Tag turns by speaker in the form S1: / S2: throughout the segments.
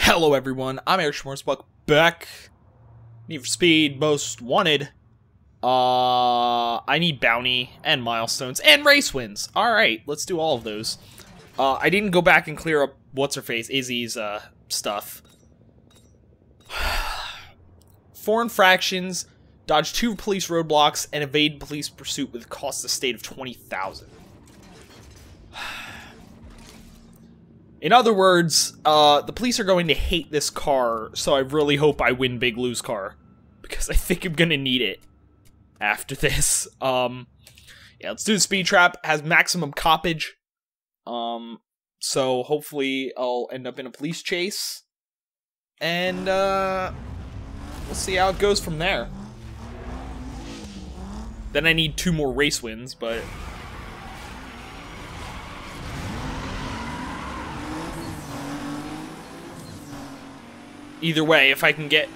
S1: Hello everyone, I'm Eric Schmorsbuck, back. Need for Speed Most Wanted. I need bounty and milestones and race wins. Alright, let's do all of those. I didn't go back and clear up what's-her-face, Izzy's, stuff. 4 infractions, dodge 2 police roadblocks, and evade police pursuit with cost the state of $20,000. In other words, the police are going to hate this car, so I really hope I win Big Lou's car. Because I think I'm gonna need it after this. Yeah, let's do the speed trap. Has maximum coppage. So hopefully I'll end up in a police chase. And, we'll see how it goes from there. Then I need 2 more race wins, but... either way, if I can get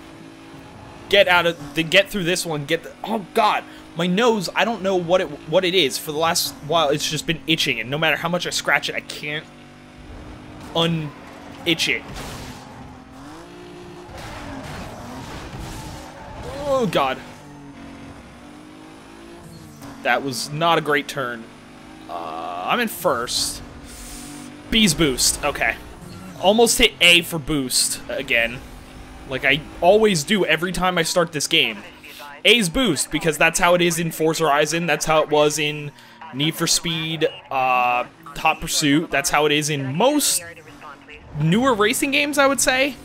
S1: through this one, oh god, my nose, I don't know what it is. For the last while, it's just been itching, and no matter how much I scratch it, I can't un-itch it. Oh god. That was not a great turn. I'm in first. B's boost, okay. Almost hit A for boost again. Like I always do every time I start this game. A's boost, because that's how it is in Forza Horizon, that's how it was in Need for Speed, Hot Pursuit, that's how it is in most newer racing games, I would say.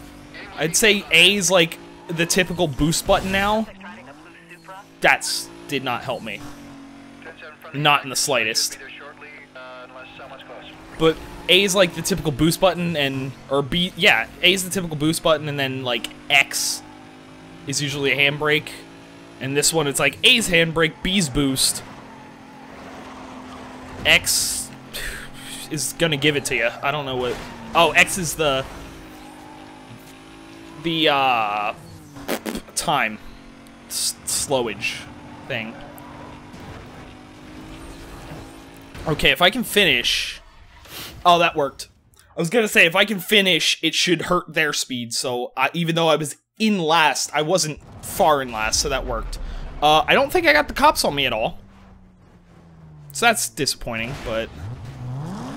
S1: I'd say A's like the typical boost button now. That's did not help me. Not in the slightest. But A's like the typical boost button, and or B, yeah, A's the typical boost button, and then like X is usually a handbrake, and this one it's like A's handbrake, B's boost, X is gonna give it to you. I don't know what. Oh, X is the time slowage thing. Okay, if I can finish. Oh, that worked. I was gonna say, if I can finish, it should hurt their speed, so even though I was in last, I wasn't far in last, so that worked. I don't think I got the cops on me at all. So that's disappointing, but...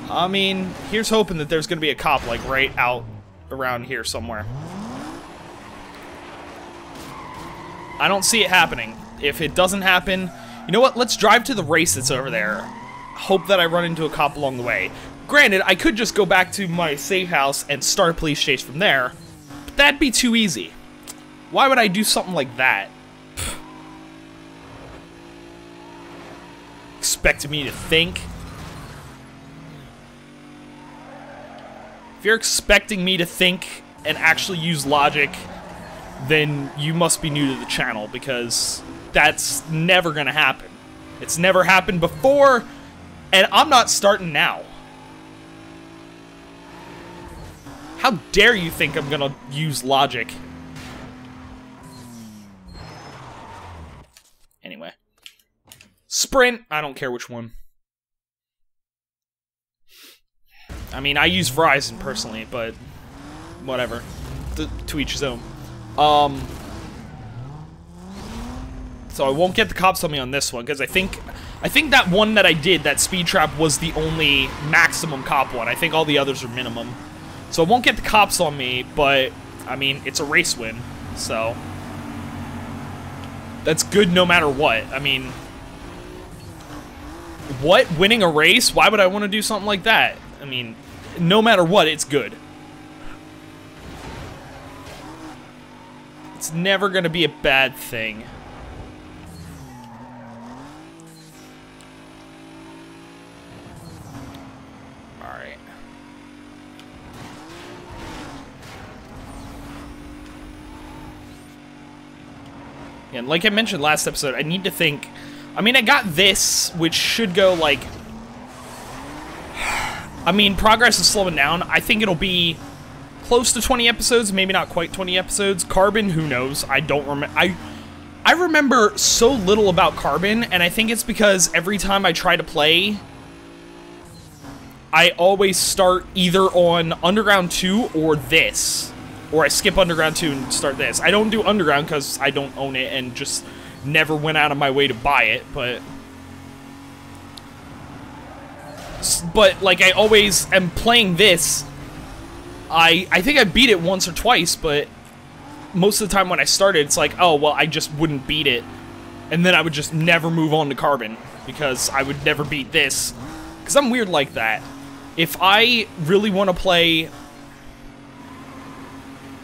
S1: I mean, here's hoping that there's gonna be a cop, like, right out around here somewhere. I don't see it happening. If it doesn't happen... You know what? Let's drive to the race that's over there. Hope that I run into a cop along the way. Granted, I could just go back to my safe house and start a police chase from there, but that'd be too easy. Why would I do something like that? Expecting me to think? If you're expecting me to think and actually use logic, then you must be new to the channel, because that's never gonna happen. It's never happened before, and I'm not starting now. How dare you think I'm gonna use logic? Anyway. Sprint, I don't care which one. I mean, I use Verizon personally, but whatever. To each his own. So I won't get the cops on me on this one, because I think that one that I did, that speed trap, was the only maximum cop one. I think all the others are minimum. So I won't get the cops on me, but, I mean, it's a race win, so... that's good no matter what. I mean... what? Winning a race? Why would I want to do something like that? I mean, no matter what, it's good. It's never gonna be a bad thing. And like I mentioned last episode, I need to think... I mean, I got this, which should go, like... I mean, progress is slowing down. I think it'll be close to 20 episodes, maybe not quite 20 episodes. Carbon, who knows? I don't remember... I remember so little about Carbon, and I think it's because every time I try to play, I always start either on Underground 2 or this. Or I skip Underground 2 and start this. I don't do Underground because I don't own it and just never went out of my way to buy it, but like, I always am playing this. I think I beat it once or twice, but most of the time when I started, it's like, oh, well, I just wouldn't beat it. And then I would just never move on to Carbon, because I would never beat this. Because I'm weird like that. If I really want to play...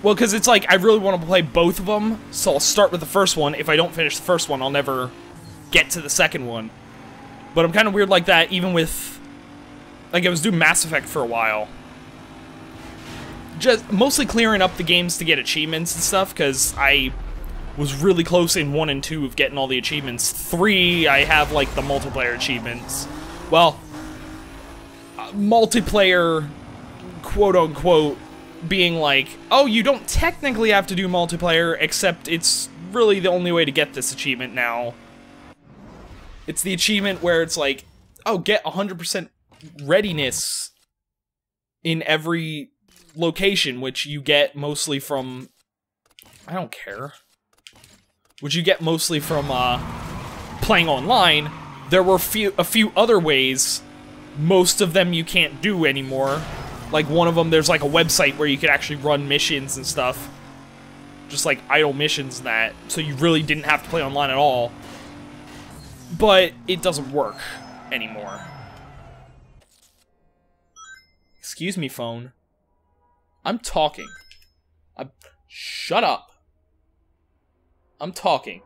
S1: Well, because it's like, I really want to play both of them, so I'll start with the first one. If I don't finish the first one, I'll never get to the second one. But I'm kind of weird like that, even with... Like, I was doing Mass Effect for a while. Just mostly clearing up the games to get achievements and stuff, because I was really close in 1 and 2 of getting all the achievements. 3, I have, like, the multiplayer achievements. Well, multiplayer, quote-unquote, being like, oh, you don't technically have to do multiplayer, except it's really the only way to get this achievement now. It's the achievement where it's like, oh, get 100% readiness in every location, which you get mostly from... I don't care. Which you get mostly from, playing online. There were a few other ways. Most of them you can't do anymore. Like, one of them, there's like a website where you could actually run missions and stuff. Just like idle missions and that. So you really didn't have to play online at all. But it doesn't work anymore. Excuse me, phone. I'm talking. Shut up. I'm talking.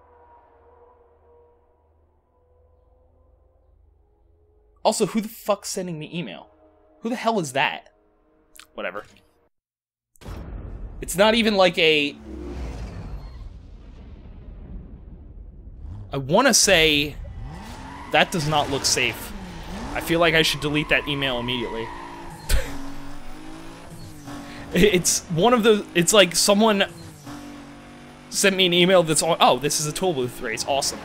S1: Also, who the fuck's sending me email? Who the hell is that? Whatever. It's not even like a... I want to say... That does not look safe. I feel like I should delete that email immediately. It's one of the... It's like someone sent me an email that's on... Oh, this is a Tool Booth race. Awesome.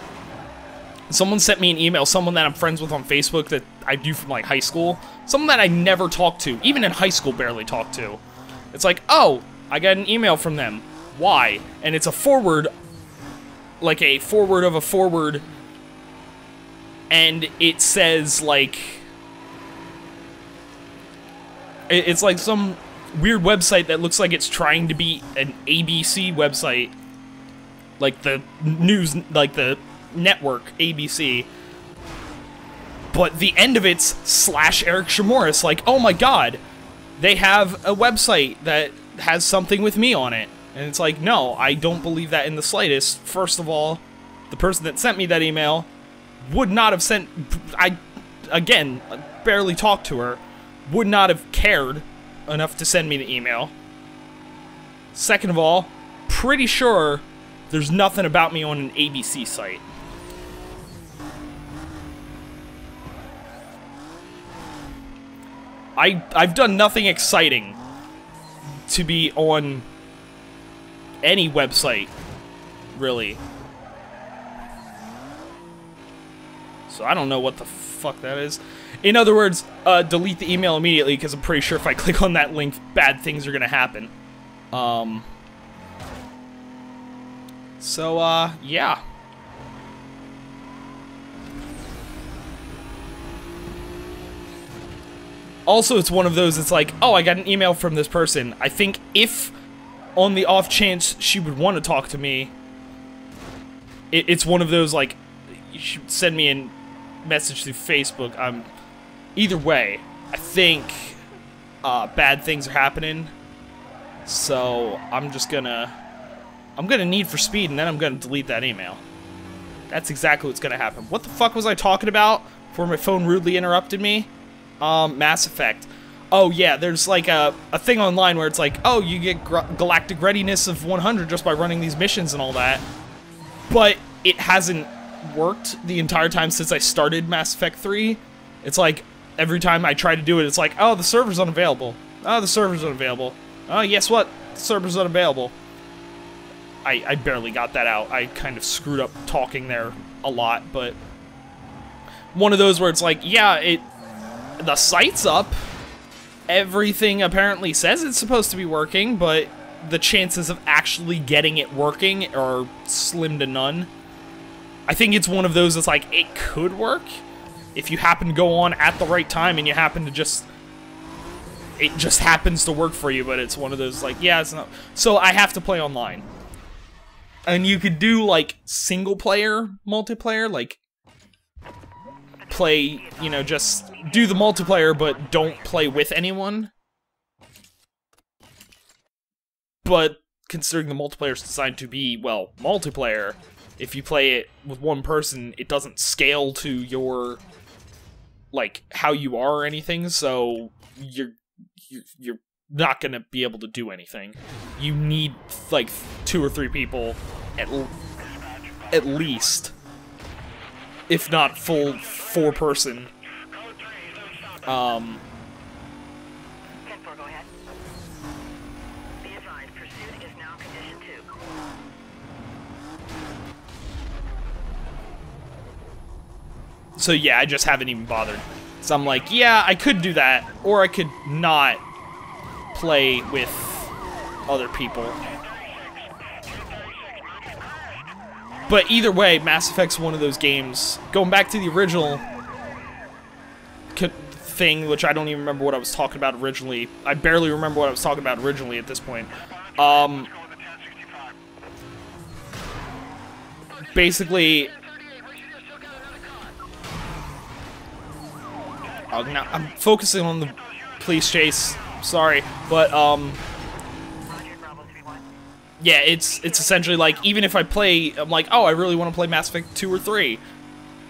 S1: Someone sent me an email, someone that I'm friends with on Facebook that I do from, like, high school. Someone that I never talked to, even in high school barely talked to. It's like, oh, I got an email from them. Why? And it's a forward, like a forward of a forward, and it says, like... It's like some weird website that looks like it's trying to be an ABC website. Like the news, like the... network, ABC, but the end of it's /Eric Shamoris, like, oh my god, they have a website that has something with me on it, and it's like, no, I don't believe that in the slightest. First of all, the person that sent me that email would not have sent, again, barely talked to her, would not have cared enough to send me the email. Second of all, pretty sure there's nothing about me on an ABC site. I've done nothing exciting to be on any website, really. So I don't know what the fuck that is. In other words, delete the email immediately, because I'm pretty sure if I click on that link, bad things are gonna happen. Yeah. Also, it's one of those, it's like, oh, I got an email from this person. I think if, on the off chance she would want to talk to me, it's one of those, like, you should send me a message through Facebook. Either way, I think bad things are happening. So, I'm gonna Need for Speed, and then I'm gonna delete that email. That's exactly what's gonna happen. What the fuck was I talking about before my phone rudely interrupted me? Mass Effect. Oh yeah, there's like a thing online where it's like, oh, you get galactic readiness of 100 just by running these missions and all that. But it hasn't worked the entire time since I started Mass Effect 3. It's like, every time I try to do it, it's like, oh, the server's unavailable. Oh, the server's unavailable. Oh, guess what? The server's unavailable. I barely got that out. I kind of screwed up talking there a lot, but... One of those where it's like, yeah, the site's up. Everything apparently says it's supposed to be working, but the chances of actually getting it working are slim to none. I think it's one of those that's like, it could work if you happen to go on at the right time and you happen to just... It just happens to work for you, but it's one of those, like, yeah, it's not... So I have to play online. And you could do, like, single-player multiplayer, like... Play, you know, just do the multiplayer, but don't play with anyone. But considering the multiplayer is designed to be, well, multiplayer, if you play it with one person, it doesn't scale to your, like, how you are or anything, so you're not gonna be able to do anything. You need, like, 2 or 3 people at least. If not full 4-person. So yeah, I just haven't even bothered. So I'm like, yeah, I could do that, or I could not play with other people. But either way, Mass Effect's one of those games. Going back to the original thing, which I don't even remember what I was talking about originally. I barely remember what I was talking about originally at this point. Basically... now I'm focusing on the police chase. Sorry, but yeah, it's essentially like, even if I play, I'm like, oh, I really want to play Mass Effect 2 or 3.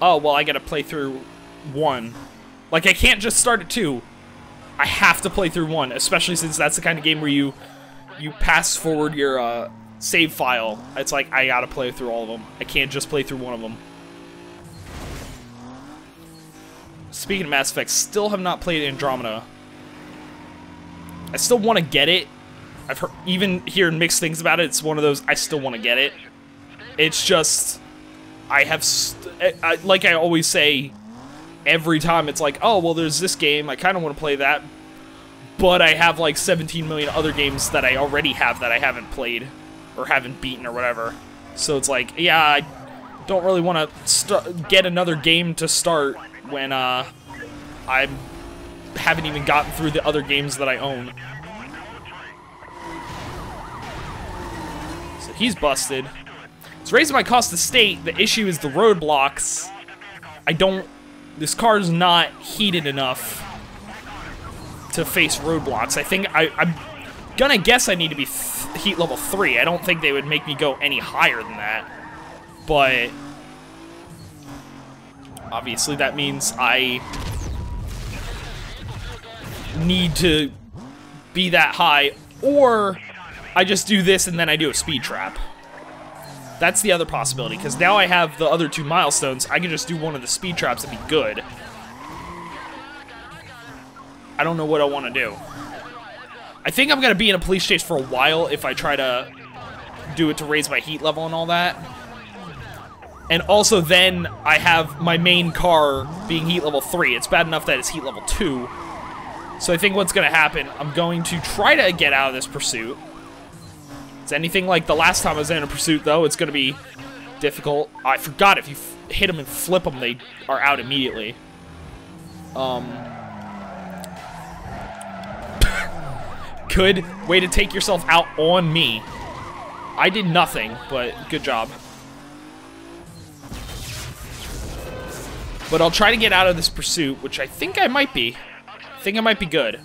S1: Oh, well, I gotta play through 1. Like, I can't just start at 2. I have to play through 1, especially since that's the kind of game where you pass forward your save file. It's like, I gotta play through all of them. I can't just play through one of them. Speaking of Mass Effect, still have not played Andromeda. I still want to get it. I've heard, even hearing mixed things about it, it's one of those, I still want to get it. It's just, I have, like I always say, every time it's like, oh, well, there's this game, I kind of want to play that, but I have like 17 million other games that I already have that I haven't played, or haven't beaten, or whatever. So it's like, yeah, I don't really want to get another game to start when I haven't even gotten through the other games that I own. So he's busted. It's raising my cost of state. The issue is the roadblocks. This car's not heated enough to face roadblocks. I think I'm gonna guess I need to be heat level 3. I don't think they would make me go any higher than that. But obviously that means I need to be that high, or I just do this and then I do a speed trap. That's the other possibility, because now I have the other 2 milestones. I can just do one of the speed traps and be good. I don't know what I want to do. I think I'm going to be in a police chase for a while if I try to do it to raise my heat level and all that. And also then I have my main car being heat level 3. It's bad enough that it's heat level 2. So I think what's going to happen, I'm going to try to get out of this pursuit. It's anything like the last time I was in a pursuit, though, it's going to be difficult. I forgot, if you hit them and flip them, they are out immediately. Good way to take yourself out on me. I did nothing, but good job. But I'll try to get out of this pursuit, which I think I might be. I think I might be good.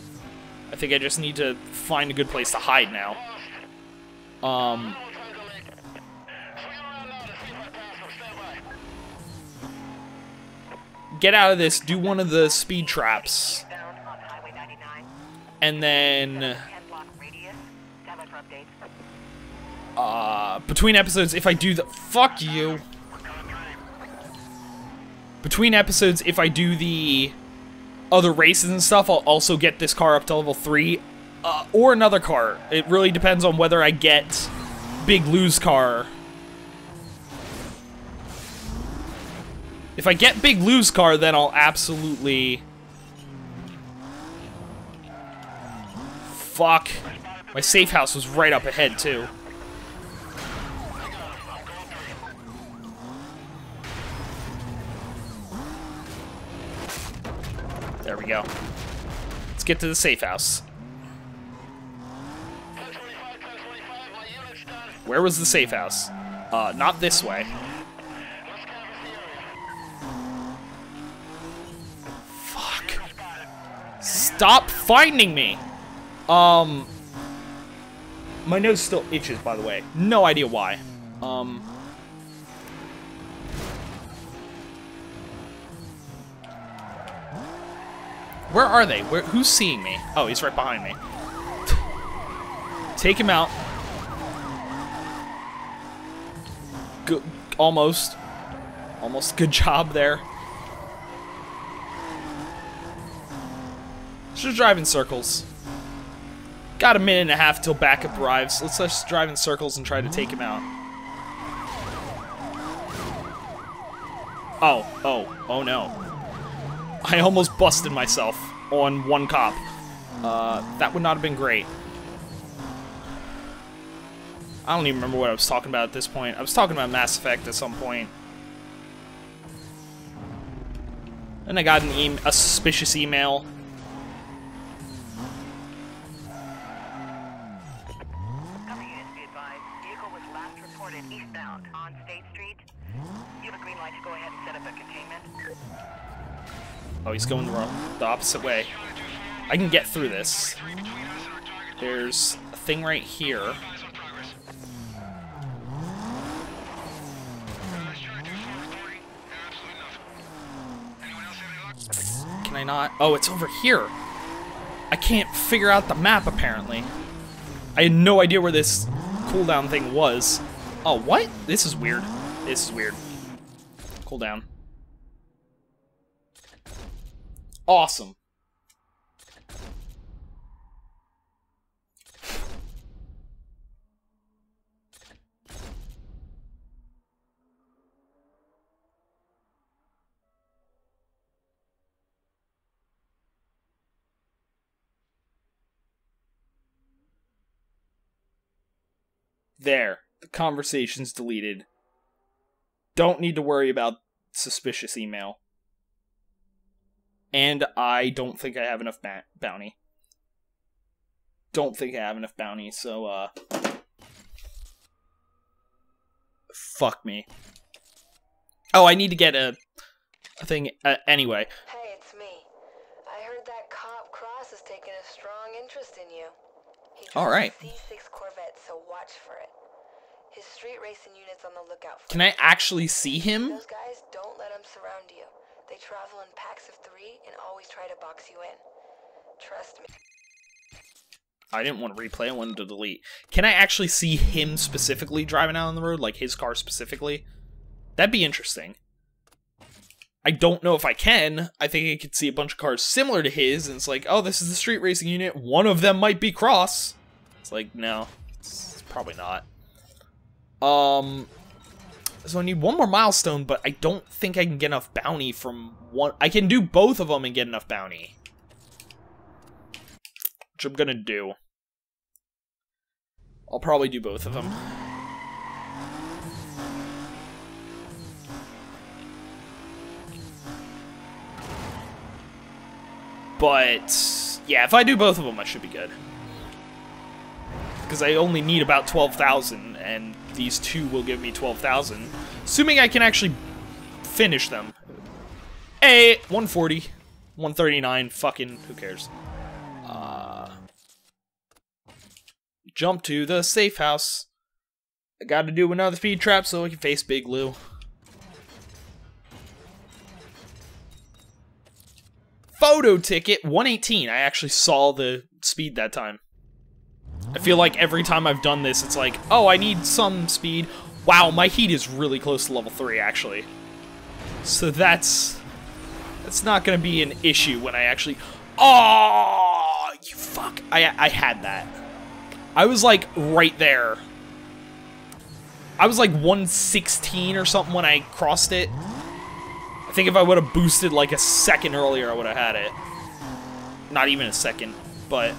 S1: I think I just need to find a good place to hide now. Get out of this, do one of the speed traps. And then between episodes, if I do the fuck you. Between episodes, if I do the other races and stuff, I'll also get this car up to level 3. Or another car. It really depends on whether I get Big Lou's car. If I get Big Lou's car, then I'll absolutely... Fuck. My safe house was right up ahead, too. There we go. Let's get to the safe house. Where was the safe house? Not this way. Fuck. Stop finding me! My nose still itches, by the way. No idea why. Where are they? Who's seeing me? Oh, he's right behind me. Take him out. Good. Almost. Almost. Good job there. Just drive in circles. Got a minute and a half till backup arrives. Let's just drive in circles and try to take him out. Oh no. I almost busted myself on one cop. That would not have been great. I don't even remember what I was talking about at this point. I was talking about Mass Effect at some point. And I got a suspicious email.
S2: Eastbound on State Street. You have a green light to go ahead and set up a containment.
S1: Oh, he's going the opposite way. I can get through this. There's a thing right here. Can I not? Oh, it's over here. I can't figure out the map, apparently. I had no idea where this cooldown thing was. Oh, what? This is weird. This is weird. Cooldown. Awesome. There. The conversation's deleted. Don't need to worry about suspicious email. And I don't think I have enough bounty. Don't think I have enough bounty, so, fuck me. Oh, I need to get a thing, anyway.
S3: Hey, it's me. I heard that cop Cross is taking a strong interest in you. He
S1: Alright.
S3: C6 Corvette, so watch for it. His street racing unit's on the lookout for
S1: Can I actually see him?
S3: Those guys, don't let them surround you. They travel in packs of 3 and always try to box you in. Trust me.
S1: I didn't want to replay, I wanted to delete. Can I actually see him specifically driving out on the road? Like his car specifically? That'd be interesting. I don't know if I can. I think I could see a bunch of cars similar to his, and it's like, oh, this is the street racing unit. One of them might be Cross. It's like, no. It's probably not. So I need one more milestone, but I don't think I can get enough bounty from one. I can do both of them and get enough bounty. Which I'm gonna do. I'll probably do both of them. But, yeah, if I do both of them, I should be good. Because I only need about 12,000, and these two will give me 12,000. Assuming I can actually finish them. Hey, 140, 139, fucking, who cares? Jump to the safe house. I gotta do another speed trap so I can face Big Lou. Photo ticket, 118. I actually saw the speed that time. I feel like every time I've done this, it's like, oh, I need some speed. Wow, my heat is really close to level 3, actually. So that's not gonna be an issue when I actually... Oh, you fuck. I had that. I was, like, right there. I was, like, 116 or something when I crossed it. I think if I would have boosted, like, a second earlier, I would have had it. Not even a second, but...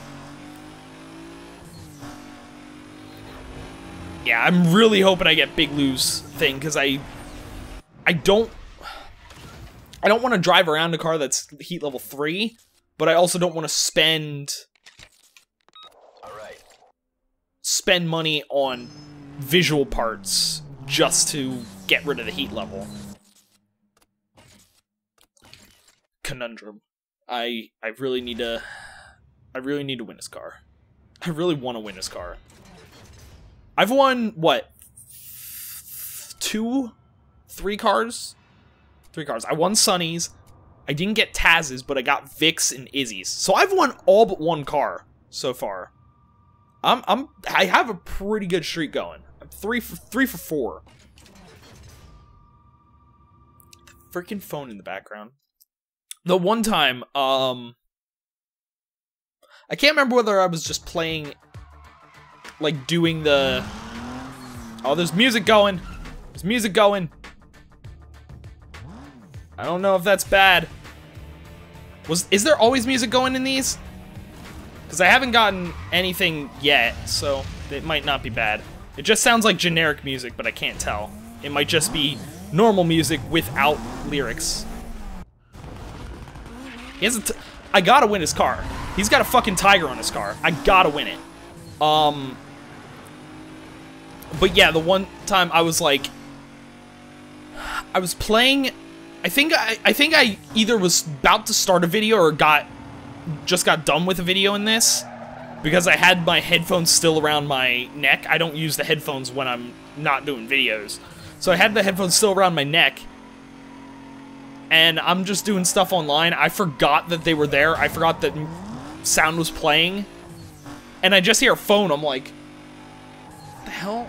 S1: Yeah, I'm really hoping I get Big Lou's thing, because I don't want to drive around a car that's heat level 3, but I also don't want to spend money on visual parts just to get rid of the heat level. Conundrum. I really need to win this car. I really want to win this car. I've won, what, 3 cars? 3 cars. I won Sunny's. I didn't get Taz's, but I got Vic's and Izzy's. So I've won all but 1 car so far. I have a pretty good streak going. I'm 3 for 4. The freaking phone in the background. The one time, I can't remember whether I was just playing, like, doing the... Oh, there's music going. There's music going. I don't know if that's bad. Is there always music going in these? Because I haven't gotten anything yet, so it might not be bad. It just sounds like generic music, but I can't tell. It might just be normal music without lyrics. He has I gotta win his car. He's got a fucking tiger on his car. I gotta win it. But yeah, the one time I was like, I was playing. I think I either was about to start a video or just got done with a video in this, because I had my headphones still around my neck. I don't use the headphones when I'm not doing videos. So I had the headphones still around my neck, and I'm just doing stuff online. I forgot that they were there. I forgot that sound was playing, and I just hear a phone. I'm like, what the hell?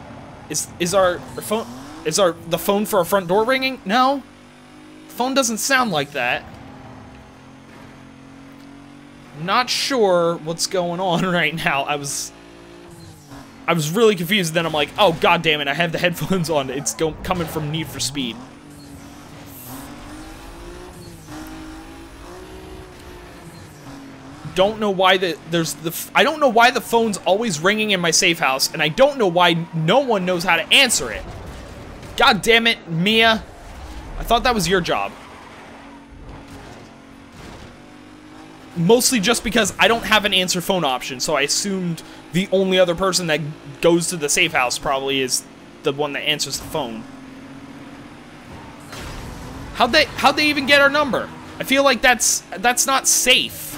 S1: Is the phone for our front door ringing? No. The phone doesn't sound like that. Not sure what's going on right now. I was really confused. Then I'm like, oh god damn it! I have the headphones on. It's coming from Need for Speed. Don't know why I don't know why the phone's always ringing in my safe house, and I don't know why no one knows how to answer it. God damn it, Mia! I thought that was your job. Mostly just because I don't have an answer phone option, so I assumed the only other person that goes to the safe house probably is the one that answers the phone. How'd they even get our number? I feel like that's not safe.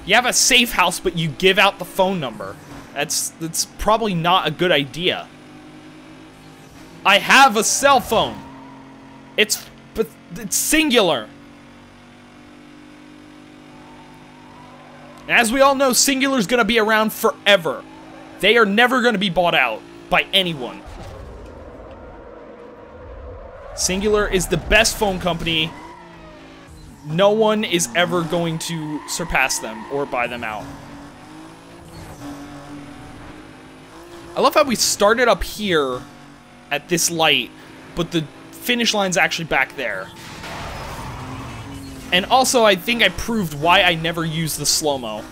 S1: You have a safe house, but you give out the phone number. That's probably not a good idea. I have a cell phone. It's singular. And as we all know, Singular's gonna be around forever. They are never gonna be bought out by anyone. Singular is the best phone company. No one is ever going to surpass them or buy them out. I love how we started up here at this light, but the finish line's actually back there. And also, I think I proved why I never use the slow-mo.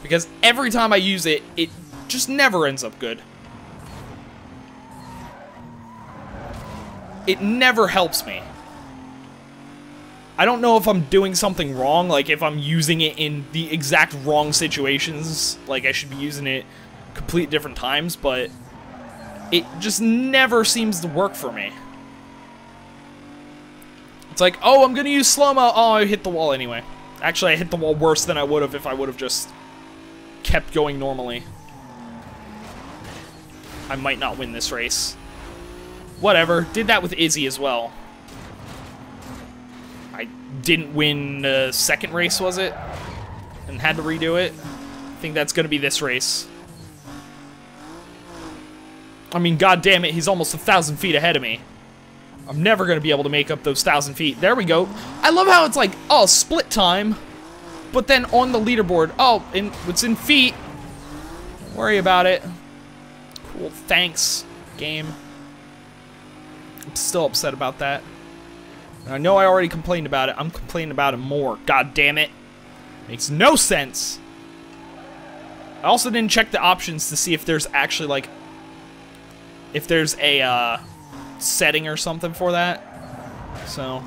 S1: Because every time I use it, it just never ends up good. It never helps me. I don't know if I'm doing something wrong, like if I'm using it in the exact wrong situations, like I should be using it complete different times, but it just never seems to work for me. It's like, oh, I'm gonna use slow-mo. Oh, I hit the wall anyway. Actually, I hit the wall worse than I would have if I would have just kept going normally. I might not win this race. Whatever. Did that with Izzy as well. I didn't win the second race, was it? And had to redo it. I think that's gonna be this race. I mean, god damn it, he's almost 1,000 feet ahead of me. I'm never gonna be able to make up those 1,000 feet. There we go. I love how it's like, oh, split time, but then on the leaderboard, oh, it's in feet. Don't worry about it. Cool, thanks, game. I'm still upset about that. And I know I already complained about it. I'm complaining about it more. God damn it. Makes no sense. I also didn't check the options to see if there's actually, like, if there's a setting or something for that. So,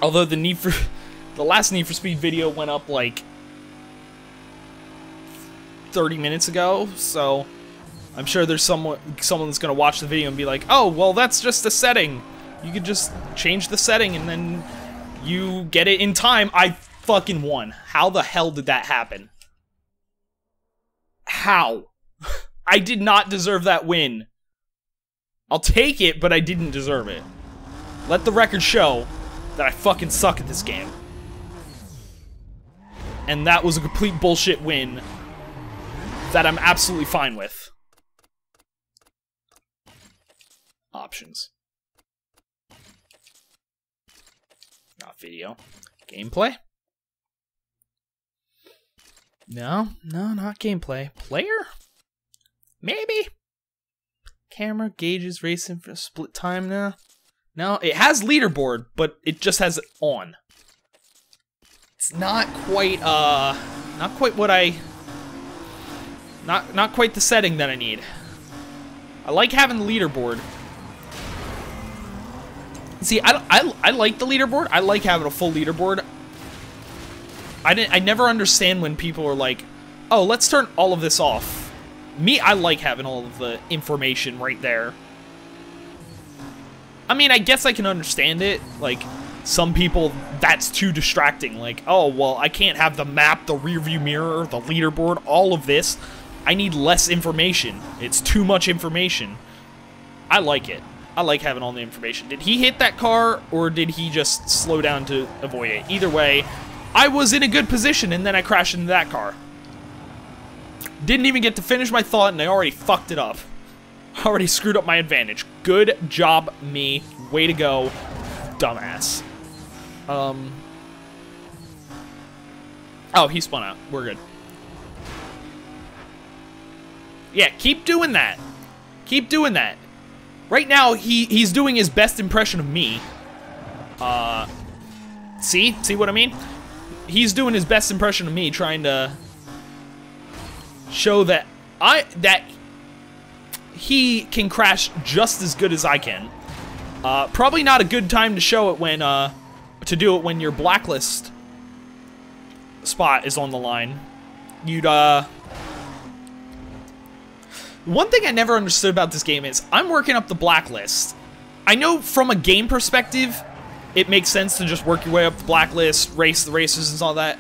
S1: although the last Need for Speed video went up like 30 minutes ago, so I'm sure there's someone that's gonna watch the video and be like, oh, well, that's just a setting. You could just change the setting and then you get it in time. I fucking won. How the hell did that happen? How? I did not deserve that win. I'll take it, but I didn't deserve it. Let the record show that I fucking suck at this game. And that was a complete bullshit win that I'm absolutely fine with. Options. Not video. Gameplay? No, not gameplay. Player? Maybe? Camera, gauges, racing for split time now. No, it has leaderboard, but it just has it on. It's not quite, not quite what I... Not quite the setting that I need. I like having the leaderboard. See, I like the leaderboard. I like having a full leaderboard. I never understand when people are like, oh, let's turn all of this off. Me, I like having all of the information right there. I mean, I guess I can understand it. Like, some people, that's too distracting. Like, oh, well, I can't have the map, the rearview mirror, the leaderboard, all of this. I need less information. It's too much information. I like it. I like having all the information. Did he hit that car, or did he just slow down to avoid it? Either way, I was in a good position, and then I crashed into that car. Didn't even get to finish my thought, and I already fucked it up. Already screwed up my advantage. Good job, me. Way to go, dumbass. Oh, he spun out. We're good. Yeah, keep doing that. Keep doing that. Right now, he's doing his best impression of me. See what I mean? He's doing his best impression of me, trying to show that he can crash just as good as I can. Probably not a good time to show it when to do it when your blacklist spot is on the line. You'd one thing I never understood about this game is I'm working up the blacklist. I know from a game perspective, it makes sense to just work your way up the blacklist, race the races and all that.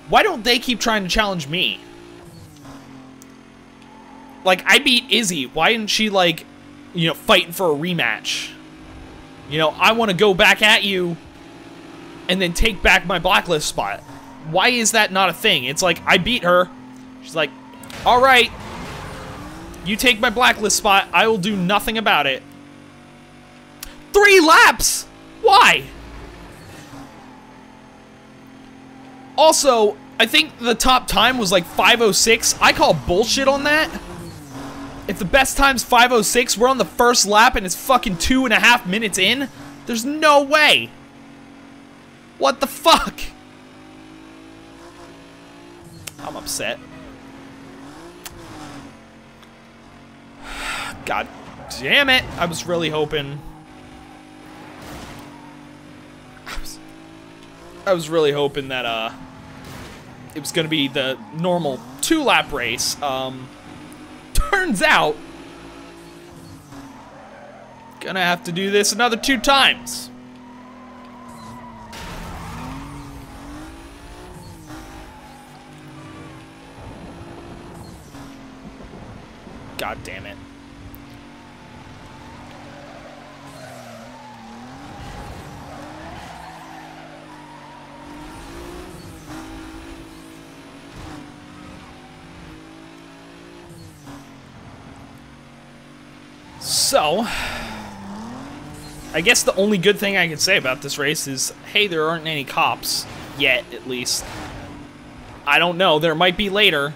S1: Why don't they keep trying to challenge me? Like, I beat Izzy. Why isn't she, like, you know, fighting for a rematch? You know, I want to go back at you and then take back my blacklist spot. Why is that not a thing? It's like, I beat her. She's like, all right. You take my blacklist spot, I will do nothing about it. 3 laps! Why? Also, I think the top time was like 5:06. I call bullshit on that. If the best time's 5:06, we're on the first lap and it's fucking 2.5 minutes in. There's no way. What the fuck? I'm upset. God damn it. I was really hoping. I was really hoping that it was gonna be the normal 2-lap race. Turns out gonna have to do this another 2 times. God damn it. So, I guess the only good thing I can say about this race is, hey, there aren't any cops. Yet, at least. I don't know, there might be later.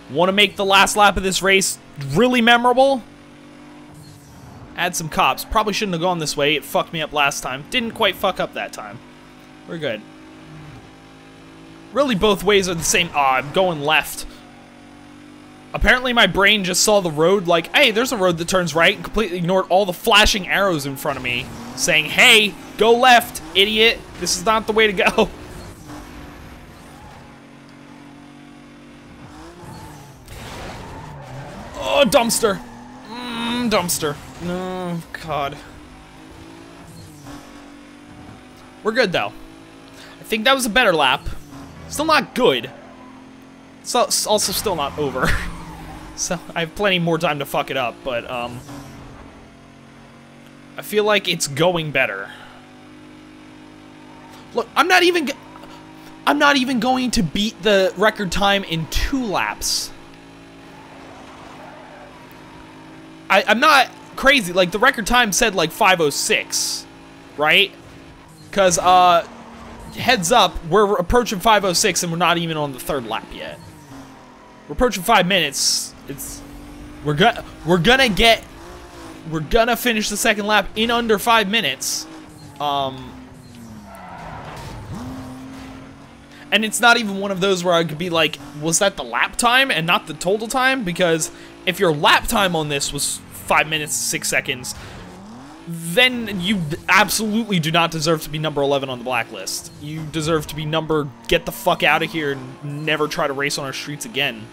S1: Want to make the last lap of this race really memorable? Add some cops. Probably shouldn't have gone this way, it fucked me up last time. Didn't quite fuck up that time. We're good. Really, both ways are the same. Ah, I'm going left. Apparently my brain just saw the road like, hey, there's a road that turns right, and completely ignored all the flashing arrows in front of me, saying, hey, go left, idiot. This is not the way to go. Oh, dumpster. Dumpster. No, God. We're good, though. I think that was a better lap. Still not good. It's also still not over. So, I have plenty more time to fuck it up, but, I feel like it's going better. Look, I'm not even going to beat the record time in 2 laps. I'm not crazy. Like, the record time said, like, 5:06, right? Because, heads up, we're approaching 5:06 and we're not even on the 3rd lap yet. We're approaching 5 minutes. We're gonna finish the 2nd lap in under 5 minutes. And it's not even one of those where I could be like, was that the lap time and not the total time? Because if your lap time on this was 5 minutes, 6 seconds, then you absolutely do not deserve to be number 11 on the blacklist. You deserve to be number, get the fuck out of here and never try to race on our streets again.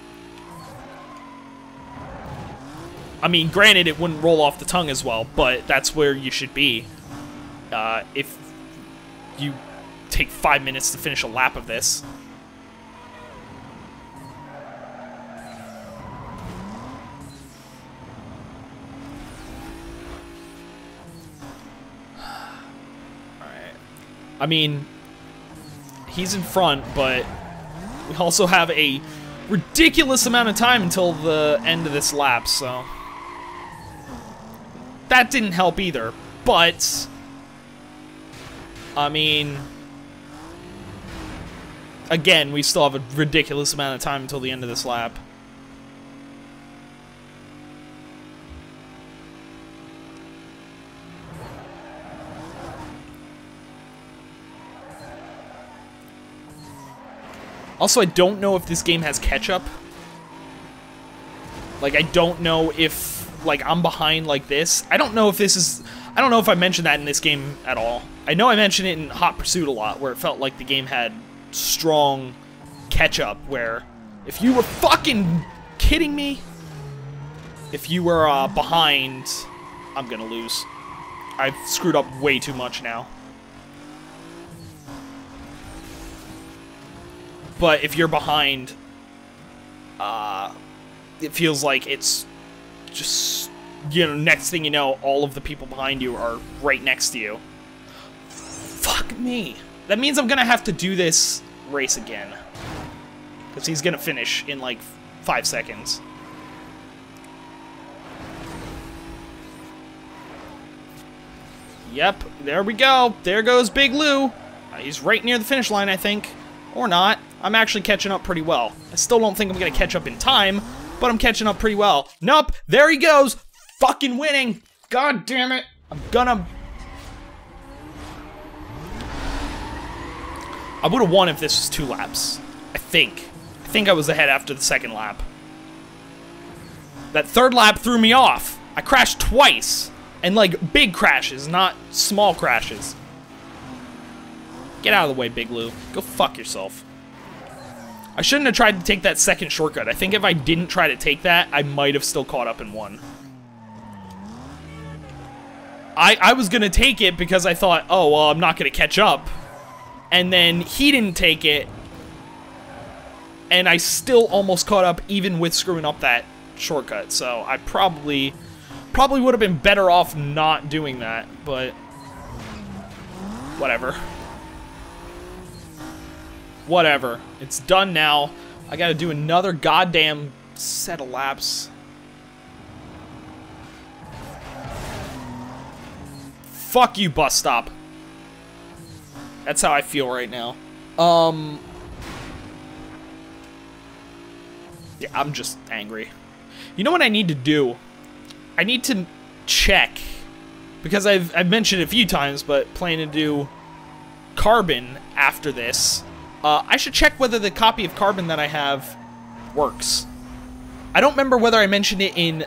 S1: I mean, granted, it wouldn't roll off the tongue as well, but that's where you should be. If you take 5 minutes to finish a lap of this. Alright. I mean, he's in front, but we also have a ridiculous amount of time until the end of this lap, so that didn't help either, but I mean, again, we still have a ridiculous amount of time until the end of this lap. Also, I don't know if this game has catch-up. Like, I don't know if, like, I'm behind like this. I don't know if this is... I don't know if I mentioned that in this game at all. I know I mentioned it in Hot Pursuit a lot, where it felt like the game had strong catch-up, where if you were fucking kidding me, if you were behind, I'm gonna lose. I've screwed up way too much now. But if you're behind, it feels like it's just, you know, next thing you know, all of the people behind you are right next to you. Fuck me. That means I'm gonna have to do this race again. Because he's gonna finish in like 5 seconds. Yep, there we go. There goes Big Lou. He's right near the finish line, I think. Or not. I'm actually catching up pretty well. I still don't think I'm gonna catch up in time, but I'm catching up pretty well. Nope, there he goes! Fucking winning! God damn it! I'm gonna... I would've won if this was 2 laps. I think. I think I was ahead after the 2nd lap. That 3rd lap threw me off. I crashed twice. And like, big crashes, not small crashes. Get out of the way, Big Lou. Go fuck yourself. I shouldn't have tried to take that 2nd shortcut. I think if I didn't try to take that, I might have still caught up and won. I was gonna take it because I thought, oh, well, I'm not gonna catch up. And then he didn't take it. And I still almost caught up even with screwing up that shortcut. So I probably would have been better off not doing that, but whatever. Whatever. It's done now. I gotta do another goddamn set of laps. Fuck you, bus stop. That's how I feel right now. Yeah, I'm just angry. You know what I need to do? I need to check, because I've mentioned it a few times, but planning to do Carbon after this. I should check whether the copy of Carbon that I have works. I don't remember whether I mentioned it in...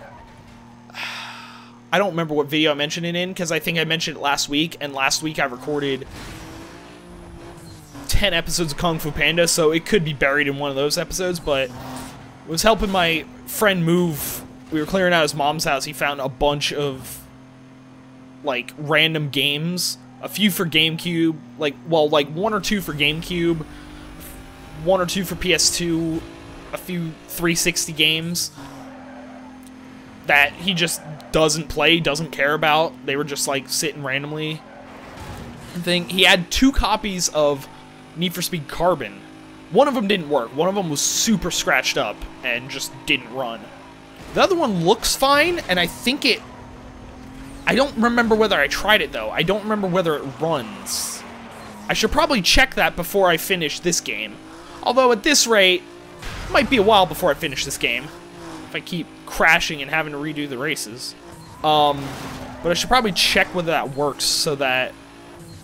S1: I don't remember what video I mentioned it in, because I think I mentioned it last week, and last week I recorded 10 episodes of Kung Fu Panda, so it could be buried in one of those episodes, but I was helping my friend move. We were clearing out his mom's house. He found a bunch of, like, random games. A few for GameCube, like, well, like, 1 or 2 for GameCube, 1 or 2 for PS2, a few 360 games that he just doesn't play, doesn't care about. They were just, like, sitting randomly. He had 2 copies of Need for Speed Carbon. One of them didn't work. One of them was super scratched up and just didn't run. The other one looks fine, and I think it... I don't remember whether I tried it, though. I don't remember whether it runs. I should probably check that before I finish this game. Although, at this rate, it might be a while before I finish this game. If I keep crashing and having to redo the races. But I should probably check whether that works so that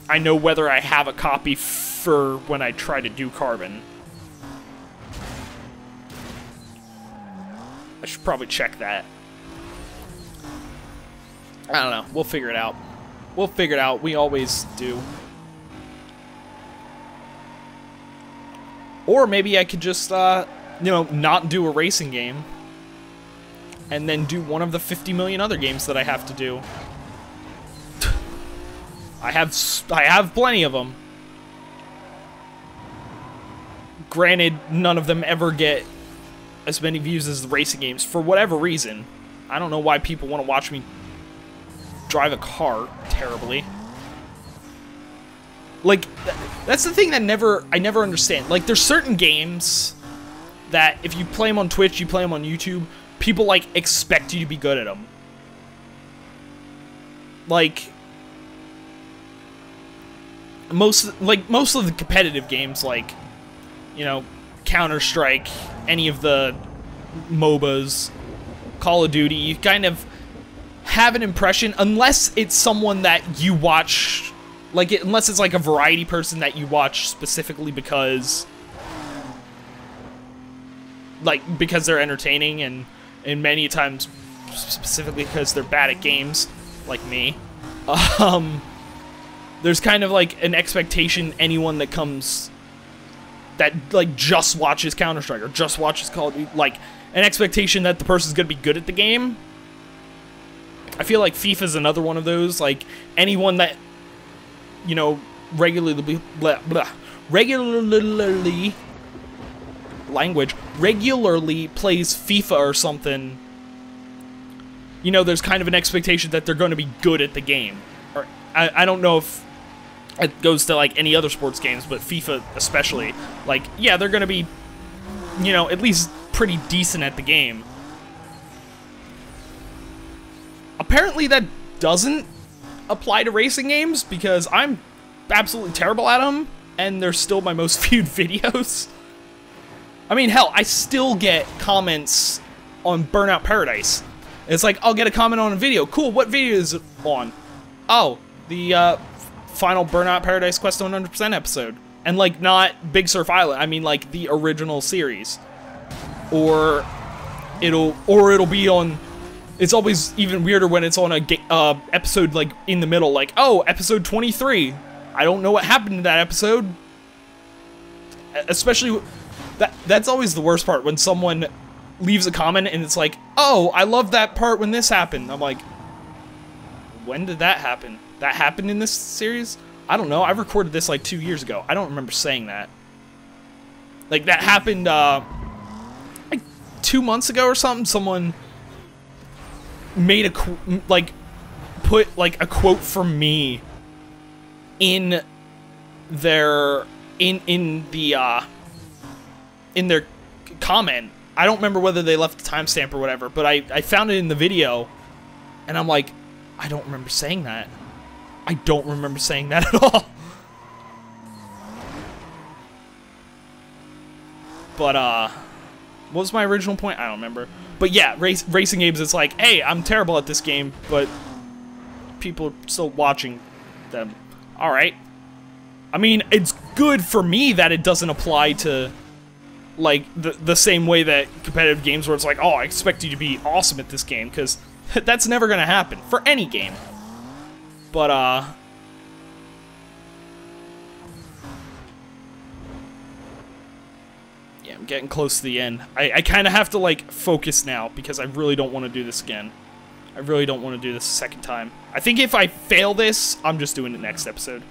S1: I know whether I have a copy for when I try to do Carbon. I should probably check that. I don't know. We'll figure it out. We'll figure it out. We always do. Or maybe I could just, you know, not do a racing game. And then do one of the 50 million other games that I have to do. I have plenty of them. Granted, none of them ever get as many views as the racing games, for whatever reason. I don't know why people want to watch me drive a car terribly. Like, that's the thing that I never understand. Like, there's certain games that if you play them on Twitch, you play them on YouTube, people, like, expect you to be good at them. Like, most of the competitive games, like, you know, Counter-Strike, any of the MOBAs, Call of Duty, you kind of have an impression, unless it's someone that you watch, like, unless it's like a variety person that you watch specifically because they're entertaining, and many times specifically because they're bad at games, like me. There's kind of like an expectation anyone that comes that like just watches Counter-Strike or just watches Call of Duty, like an expectation that the person's gonna be good at the game. I feel like FIFA's another one of those. Like, anyone that, you know, regularly plays FIFA or something, you know, there's kind of an expectation that they're going to be good at the game. Or I don't know if it goes to, like, any other sports games, but FIFA especially. Like, yeah, they're going to be, you know, at least pretty decent at the game. Apparently that doesn't apply to racing games, because I'm absolutely terrible at them, and they're still my most viewed videos. I mean, hell, I still get comments on Burnout Paradise. It's like, I'll get a comment on a video. Cool, what video is it on? Oh, the final Burnout Paradise Quest 100% episode. And, like, not Big Surf Island. I mean, like, the original series. Or it'll be on... It's always even weirder when it's on a episode, like, in the middle. Like, oh, episode 23. I don't know what happened to that episode. Especially... That's always the worst part, when someone leaves a comment and it's like, oh, I love that part when this happened. I'm like, when did that happen? That happened in this series? I don't know. I recorded this like 2 years ago. I don't remember saying that. Like, that happened, like 2 months ago or something. Someone made put like a quote from me in their in their comment. I don't remember whether they left a timestamp or whatever, but I found it in the video, and I'm like, I don't remember saying that. I don't remember saying that at all. But, what was my original point? I don't remember. But yeah, racing games, it's like, hey, I'm terrible at this game, but people are still watching them. Alright. I mean, it's good for me that it doesn't apply to like, the same way that competitive games where it's like, oh, I expect you to be awesome at this game, because that's never gonna happen, for any game. But, yeah, I'm getting close to the end. I kind of have to, like, focus now, because I really don't want to do this again. I really don't want to do this a second time. I think if I fail this, I'm just doing it next episode.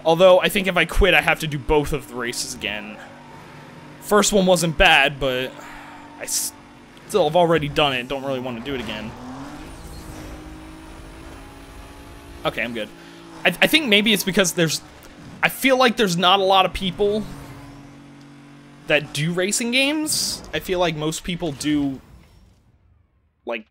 S1: Although, I think if I quit, I have to do both of the races again. First one wasn't bad, but I still have already done it. Don't really want to do it again. Okay, I'm good. I think maybe it's because I feel like there's not a lot of people that do racing games. I feel like most people do, like,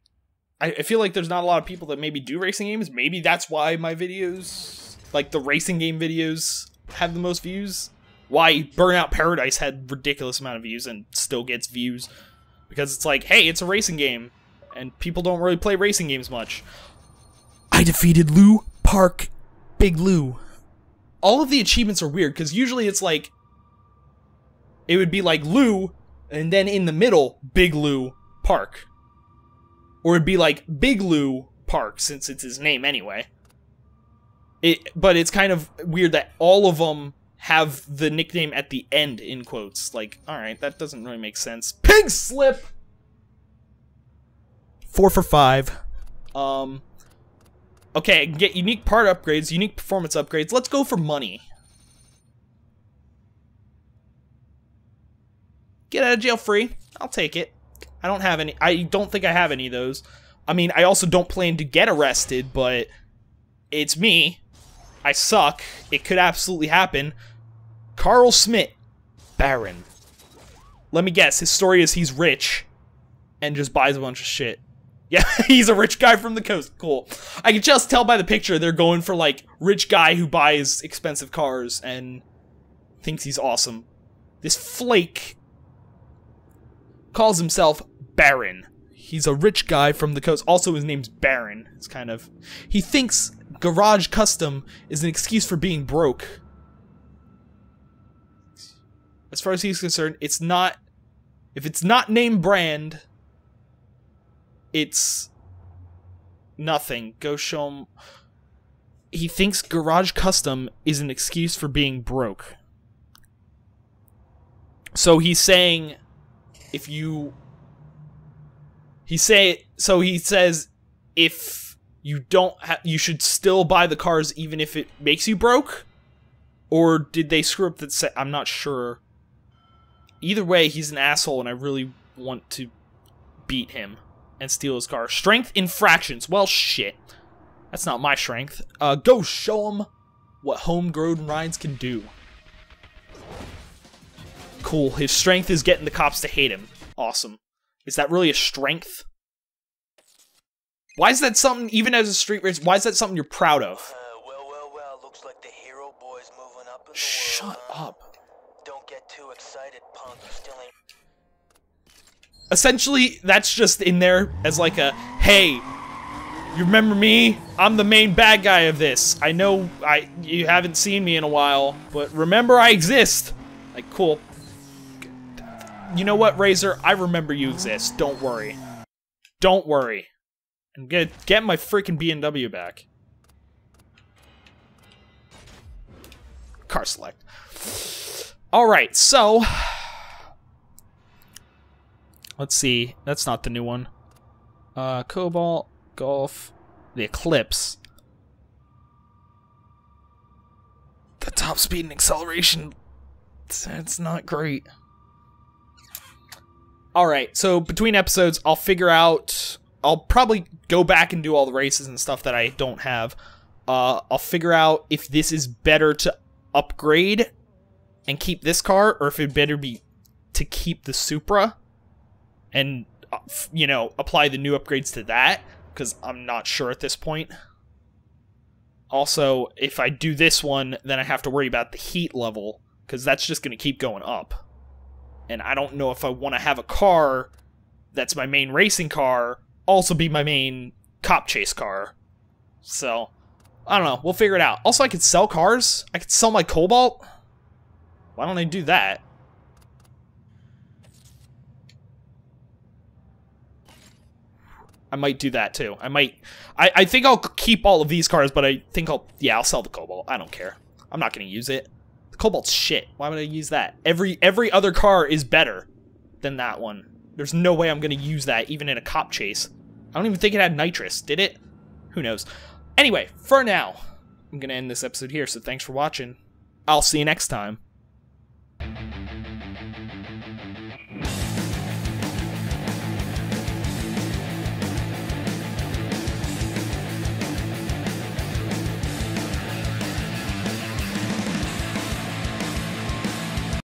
S1: I feel like there's not a lot of people that maybe do racing games. Maybe that's why my videos, like the racing game videos, have the most views. Why Burnout Paradise had ridiculous amount of views and still gets views. Because it's like, hey, it's a racing game. And people don't really play racing games much. I defeated Lou Park, Big Lou. All of the achievements are weird, because usually it's like, it would be like Lou, and then in the middle, Big Lou Park. Or it'd be like Big Lou Park, since it's his name anyway. But it's kind of weird that all of them have the nickname at the end, in quotes. Like, alright, that doesn't really make sense. Pig Slip! 4 for 5. Okay, I can get unique part upgrades, unique performance upgrades. Let's go for money. Get out of jail free. I'll take it. I don't have any. I don't think I have any of those. I mean, I also don't plan to get arrested, but it's me. I suck. It could absolutely happen. Carl Schmidt, Baron. Let me guess. His story is he's rich and just buys a bunch of shit. Yeah, he's a rich guy from the coast. Cool. I can just tell by the picture they're going for, like, rich guy who buys expensive cars and thinks he's awesome. This flake calls himself Baron. He's a rich guy from the coast. Also, his name's Baron. It's kind of... He thinks Garage Custom is an excuse for being broke. As far as he's concerned, it's not... If it's not name brand... It's nothing. Go show him. He thinks Garage Custom is an excuse for being broke. So he's saying if you so he says if you don't you should still buy the cars even if it makes you broke? Or did they screw up that I'm not sure. Either way, he's an asshole and I really want to beat him and steal his car. Strength infractions. Well, shit. That's not my strength. Go show him what homegrown rides can do. Cool. His strength is getting the cops to hate him. Awesome. Is that really a strength? Why is that something, even as a street race, why is that something you're proud of?
S4: Well. Looks like the hero boy's moving up in the world.
S1: Shut up.
S4: Don't get too excited, punk. You still ain't...
S1: Essentially, that's just in there as like a, hey, you remember me? I'm the main bad guy of this. I know you haven't seen me in a while, but remember I exist. Like, cool. You know what, Razor? I remember you exist. Don't worry. Don't worry. I'm gonna get my freaking BMW back. Car select. Alright, so... Let's see. That's not the new one. Cobalt, Golf, the Eclipse. The top speed and acceleration, it's not great. Alright, so between episodes, I'll figure out... I'll probably go back and do all the races and stuff that I don't have. I'll figure out if this is better to upgrade and keep this car, or if it better be to keep the Supra. And, you know, apply the new upgrades to that, because I'm not sure at this point. Also, if I do this one, then I have to worry about the heat level, because that's just going to keep going up. And I don't know if I want to have a car that's my main racing car, also be my main cop chase car. So, I don't know. We'll figure it out. Also, I could sell cars. I could sell my Cobalt. Why don't I do that? I might do that too. I think I'll keep all of these cars, but I think I'll sell the Cobalt. I don't care. I'm not gonna use it. The Cobalt's shit. Why would I use that? Every other car is better than that one. There's no way I'm gonna use that even in a cop chase. I don't even think it had nitrous. Did it? Who knows? Anyway, for now, I'm gonna end this episode here, so thanks for watching. I'll see you next time.